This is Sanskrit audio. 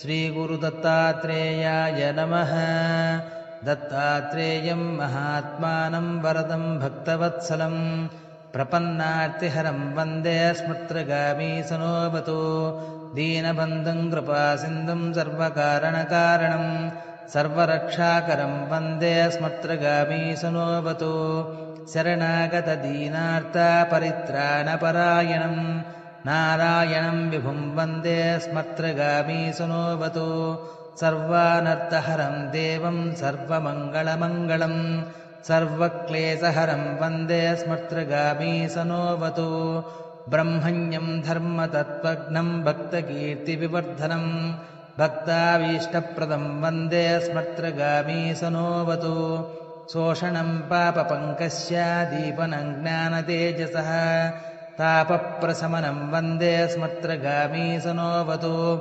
श्रीगुरुदत्तात्रेयाय नमः। दत्तात्रेयं महात्मानं वरदं भक्तवत्सलं प्रपन्नार्तिहरं वन्दे स्मृत्रगामी सनोऽवतु। दीनबन्धुं कृपासिन्धुं सर्वकारणकारणं सर्वरक्षाकरं वन्दे स्मृत्रगामी सनोऽवतु। शरणागतदीनार्तपरित्राणपरायणं नारायणं विभुं वन्दे स्मर्त्रगामी सनोऽवतु। सर्वानर्थहरं देवं सर्वमङ्गलमङ्गलं सर्वक्लेशहरं वन्दे स्मर्त्रगामी सनोऽवतु। ब्रह्मण्यं धर्मतत्त्वज्ञं भक्तकीर्तिविवर्धनं भक्ताभीष्टप्रदं वन्दे स्मर्त्रगामी सनोऽवतु। शोषणं पापपङ्कस्य दीपनं ज्ञानतेजसः तापप्रशमनं वन्दे स्मर्त्रगामी सनोऽवतु।